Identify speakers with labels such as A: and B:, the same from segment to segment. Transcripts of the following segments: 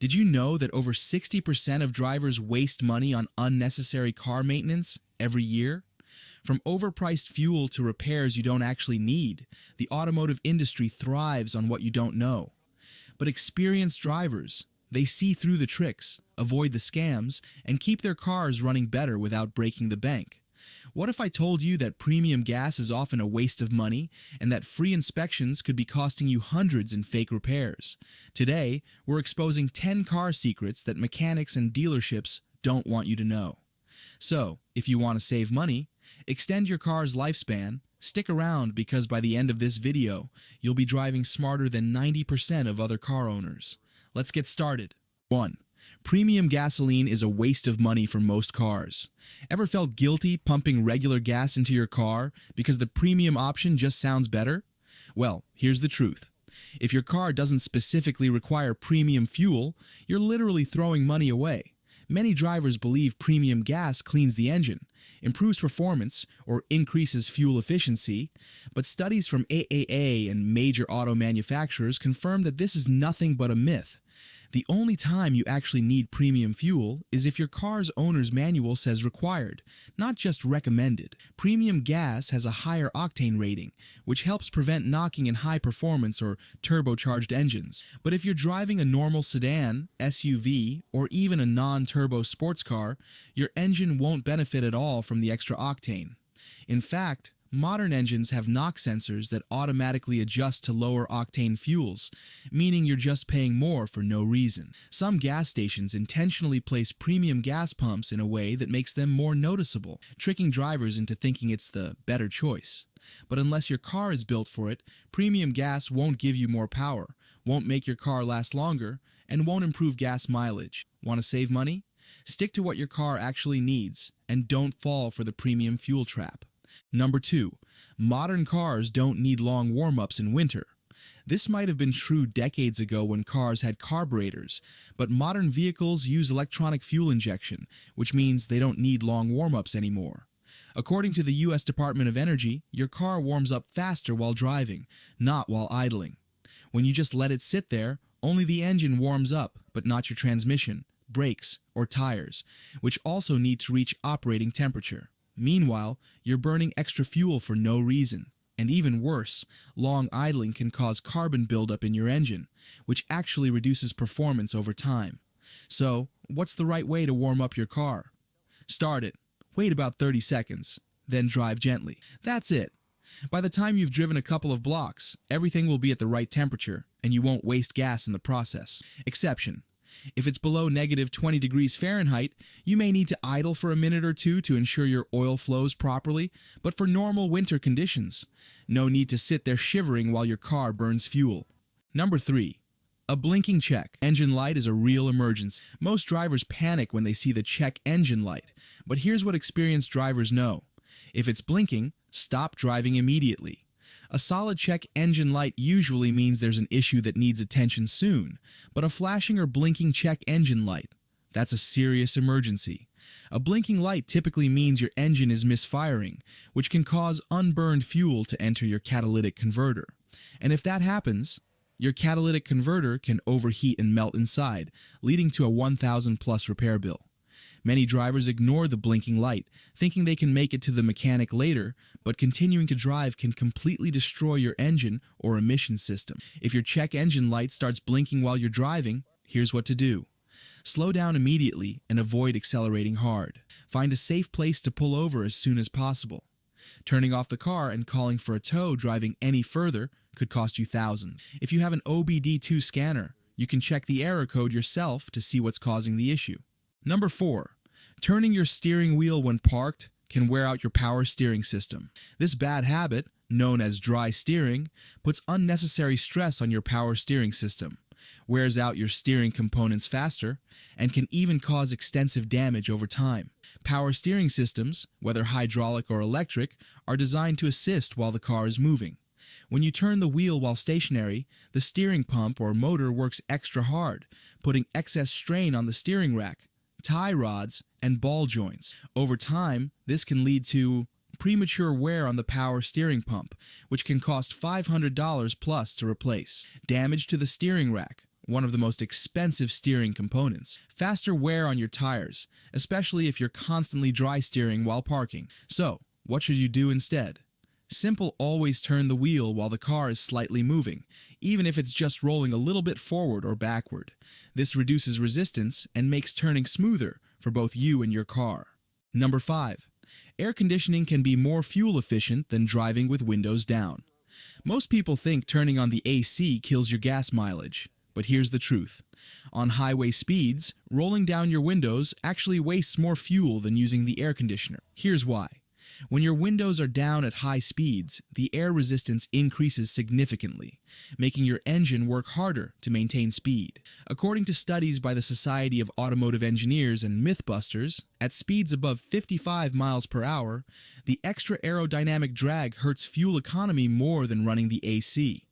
A: Did you know that over 60% of drivers waste money on unnecessary car maintenance every year? From overpriced fuel to repairs you don't actually need, the automotive industry thrives on what you don't know. But experienced drivers, they see through the tricks, avoid the scams, and keep their cars running better without breaking the bank. What if I told you that premium gas is often a waste of money and that free inspections could be costing you hundreds in fake repairs? Today, we're exposing 10 car secrets that mechanics and dealerships don't want you to know. So, if you want to save money, extend your car's lifespan, stick around because by the end of this video, you'll be driving smarter than 90% of other car owners. Let's get started. 1. Premium gasoline is a waste of money for most cars. Ever felt guilty pumping regular gas into your car because the premium option just sounds better? Well, here's the truth. If your car doesn't specifically require premium fuel, you're literally throwing money away. Many drivers believe premium gas cleans the engine, improves performance, or increases fuel efficiency, but studies from AAA and major auto manufacturers confirm that this is nothing but a myth. The only time you actually need premium fuel is if your car's owner's manual says required, not just recommended. Premium gas has a higher octane rating, which helps prevent knocking in high-performance or turbocharged engines. But if you're driving a normal sedan, SUV, or even a non-turbo sports car, your engine won't benefit at all from the extra octane. In fact, modern engines have knock sensors that automatically adjust to lower octane fuels, meaning you're just paying more for no reason. Some gas stations intentionally place premium gas pumps in a way that makes them more noticeable, tricking drivers into thinking it's the better choice. But unless your car is built for it, premium gas won't give you more power, won't make your car last longer, and won't improve gas mileage. Want to save money? Stick to what your car actually needs, and don't fall for the premium fuel trap. Number 2. Modern cars don't need long warm-ups in winter. This might have been true decades ago when cars had carburetors, but modern vehicles use electronic fuel injection, which means they don't need long warm-ups anymore. According to the U.S. Department of Energy, your car warms up faster while driving, not while idling. When you just let it sit there, only the engine warms up, but not your transmission, brakes, or tires, which also need to reach operating temperature. Meanwhile, you're burning extra fuel for no reason. And even worse, long idling can cause carbon buildup in your engine, which actually reduces performance over time. So, what's the right way to warm up your car? Start it, wait about 30 seconds, then drive gently. That's it. By the time you've driven a couple of blocks, everything will be at the right temperature, and you won't waste gas in the process. Exception. If it's below -20 degrees Fahrenheit, you may need to idle for a minute or two to ensure your oil flows properly, but for normal winter conditions, no need to sit there shivering while your car burns fuel. Number 3. A blinking check engine light is a real emergency. Most drivers panic when they see the check engine light, but here's what experienced drivers know. If it's blinking, stop driving immediately. A solid check engine light usually means there's an issue that needs attention soon, but a flashing or blinking check engine light, that's a serious emergency. A blinking light typically means your engine is misfiring, which can cause unburned fuel to enter your catalytic converter. And if that happens, your catalytic converter can overheat and melt inside, leading to a $1,000+ repair bill. Many drivers ignore the blinking light, thinking they can make it to the mechanic later, but continuing to drive can completely destroy your engine or emission system. If your check engine light starts blinking while you're driving, here's what to do. Slow down immediately and avoid accelerating hard. Find a safe place to pull over as soon as possible. Turning off the car and calling for a tow driving any further could cost you thousands. If you have an OBD2 scanner, you can check the error code yourself to see what's causing the issue. Number 4. Turning your steering wheel when parked can wear out your power steering system. This bad habit, known as dry steering, puts unnecessary stress on your power steering system, wears out your steering components faster, and can even cause extensive damage over time. Power steering systems, whether hydraulic or electric, are designed to assist while the car is moving. When you turn the wheel while stationary, the steering pump or motor works extra hard, putting excess strain on the steering rack, tie rods, and ball joints. Over time, this can lead to premature wear on the power steering pump, which can cost $500+ to replace, damage to the steering rack, one of the most expensive steering components. Faster wear on your tires, especially if you're constantly dry steering while parking. So, what should you do instead? Simple, always turn the wheel while the car is slightly moving, even if it's just rolling a little bit forward or backward. This reduces resistance and makes turning smoother for both you and your car. Number 5. Air conditioning can be more fuel efficient than driving with windows down. Most people think turning on the AC kills your gas mileage, but here's the truth. On highway speeds, rolling down your windows actually wastes more fuel than using the air conditioner. Here's why. When your windows are down at high speeds, the air resistance increases significantly, making your engine work harder to maintain speed. According to studies by the Society of Automotive Engineers and Mythbusters, at speeds above 55 miles per hour, the extra aerodynamic drag hurts fuel economy more than running the AC.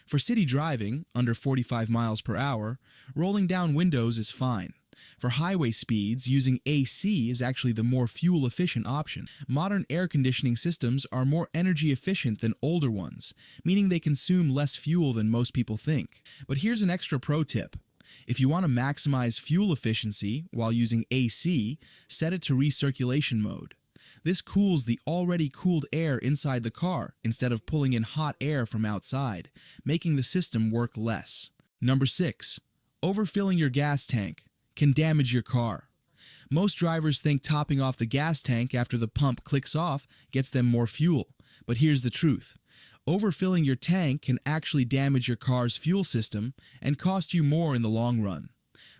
A: For city driving, under 45 miles per hour, rolling down windows is fine. For highway speeds, using AC is actually the more fuel-efficient option. Modern air conditioning systems are more energy efficient than older ones, meaning they consume less fuel than most people think. But here's an extra pro tip. If you want to maximize fuel efficiency while using AC, set it to recirculation mode. This cools the already cooled air inside the car instead of pulling in hot air from outside, making the system work less. Number 6. Overfilling your gas tank can damage your car. Most drivers think topping off the gas tank after the pump clicks off gets them more fuel, but here's the truth. Overfilling your tank can actually damage your car's fuel system and cost you more in the long run.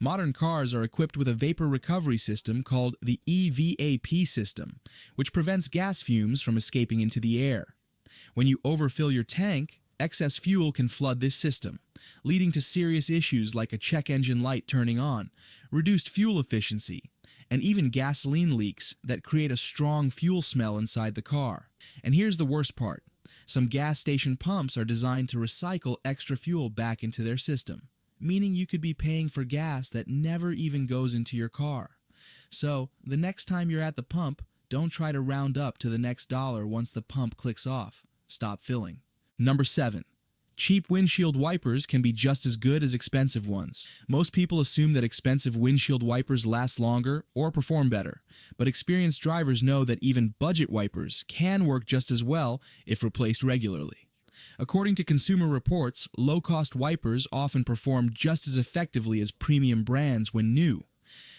A: Modern cars are equipped with a vapor recovery system called the EVAP system, which prevents gas fumes from escaping into the air. When you overfill your tank, excess fuel can flood this system, leading to serious issues like a check engine light turning on, reduced fuel efficiency, and even gasoline leaks that create a strong fuel smell inside the car. And here's the worst part. Some gas station pumps are designed to recycle extra fuel back into their system, meaning you could be paying for gas that never even goes into your car. So, the next time you're at the pump, don't try to round up to the next dollar once the pump clicks off. Stop filling. Number 7. Cheap windshield wipers can be just as good as expensive ones. Most people assume that expensive windshield wipers last longer or perform better, but experienced drivers know that even budget wipers can work just as well if replaced regularly. According to Consumer Reports, low-cost wipers often perform just as effectively as premium brands when new.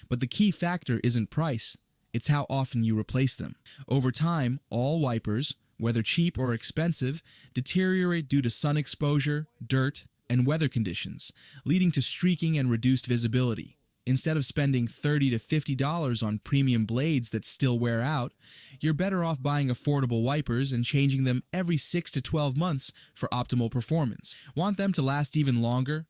A: But the key factor isn't price, it's how often you replace them. Over time, all wipers, whether cheap or expensive, deteriorate due to sun exposure, dirt, and weather conditions, leading to streaking and reduced visibility. Instead of spending $30 to $50 on premium blades that still wear out, you're better off buying affordable wipers and changing them every 6 to 12 months for optimal performance. Want them to last even longer?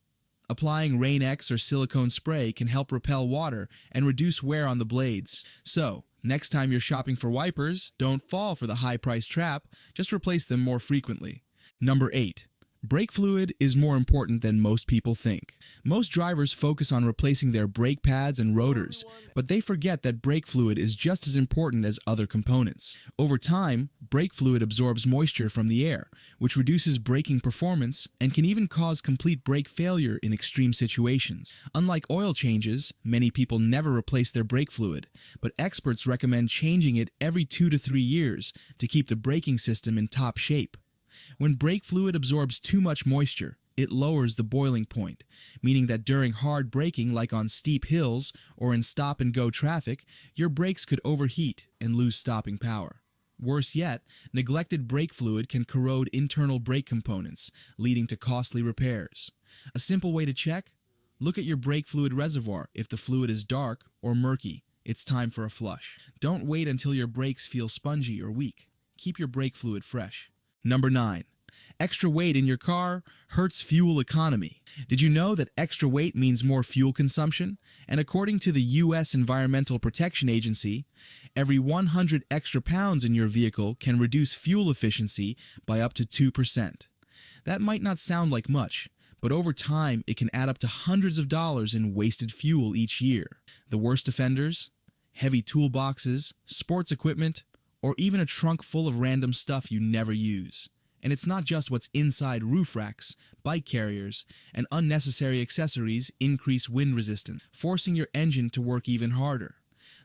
A: Applying Rain-X or silicone spray can help repel water and reduce wear on the blades. So, next time you're shopping for wipers, don't fall for the high-price trap, just replace them more frequently. Number 8. Brake fluid is more important than most people think. Most drivers focus on replacing their brake pads and rotors, but they forget that brake fluid is just as important as other components. Over time, brake fluid absorbs moisture from the air, which reduces braking performance and can even cause complete brake failure in extreme situations. Unlike oil changes, many people never replace their brake fluid, but experts recommend changing it every 2 to 3 years to keep the braking system in top shape. When brake fluid absorbs too much moisture, it lowers the boiling point, meaning that during hard braking like on steep hills or in stop-and-go traffic, your brakes could overheat and lose stopping power. Worse yet, neglected brake fluid can corrode internal brake components, leading to costly repairs. A simple way to check? Look at your brake fluid reservoir. If the fluid is dark or murky, it's time for a flush. Don't wait until your brakes feel spongy or weak. Keep your brake fluid fresh. Number 9. Extra weight in your car hurts fuel economy. Did you know that extra weight means more fuel consumption? And according to the U.S. Environmental Protection Agency, every 100 extra pounds in your vehicle can reduce fuel efficiency by up to 2%. That might not sound like much, but over time it can add up to hundreds of dollars in wasted fuel each year. The worst offenders? Heavy toolboxes, sports equipment, or even a trunk full of random stuff you never use. And it's not just what's inside roof racks, bike carriers, and unnecessary accessories increase wind resistance, forcing your engine to work even harder.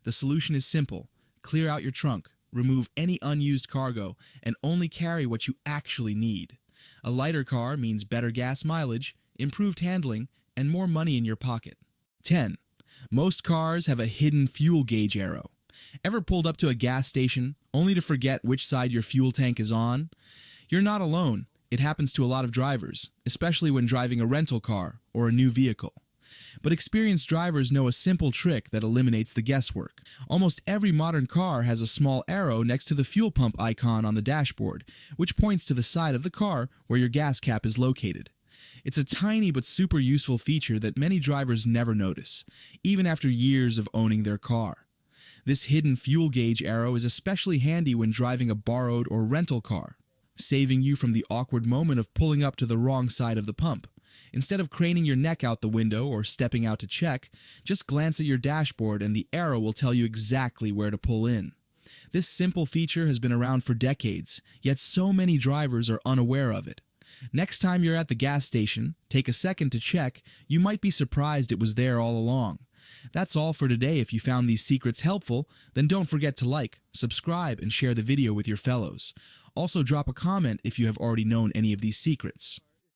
A: The solution is simple. Clear out your trunk, remove any unused cargo, and only carry what you actually need. A lighter car means better gas mileage, improved handling, and more money in your pocket. 10. Most cars have a hidden fuel gauge arrow. Ever pulled up to a gas station only to forget which side your fuel tank is on? You're not alone. It happens to a lot of drivers, especially when driving a rental car or a new vehicle. But experienced drivers know a simple trick that eliminates the guesswork. Almost every modern car has a small arrow next to the fuel pump icon on the dashboard, which points to the side of the car where your gas cap is located. It's a tiny but super useful feature that many drivers never notice, even after years of owning their car. This hidden fuel gauge arrow is especially handy when driving a borrowed or rental car, saving you from the awkward moment of pulling up to the wrong side of the pump. Instead of craning your neck out the window or stepping out to check, just glance at your dashboard and the arrow will tell you exactly where to pull in. This simple feature has been around for decades, yet so many drivers are unaware of it. Next time you're at the gas station, take a second to check. You might be surprised it was there all along. That's all for today. If you found these secrets helpful, then don't forget to like, subscribe, and share the video with your fellows. Also drop a comment if you have already known any of these secrets.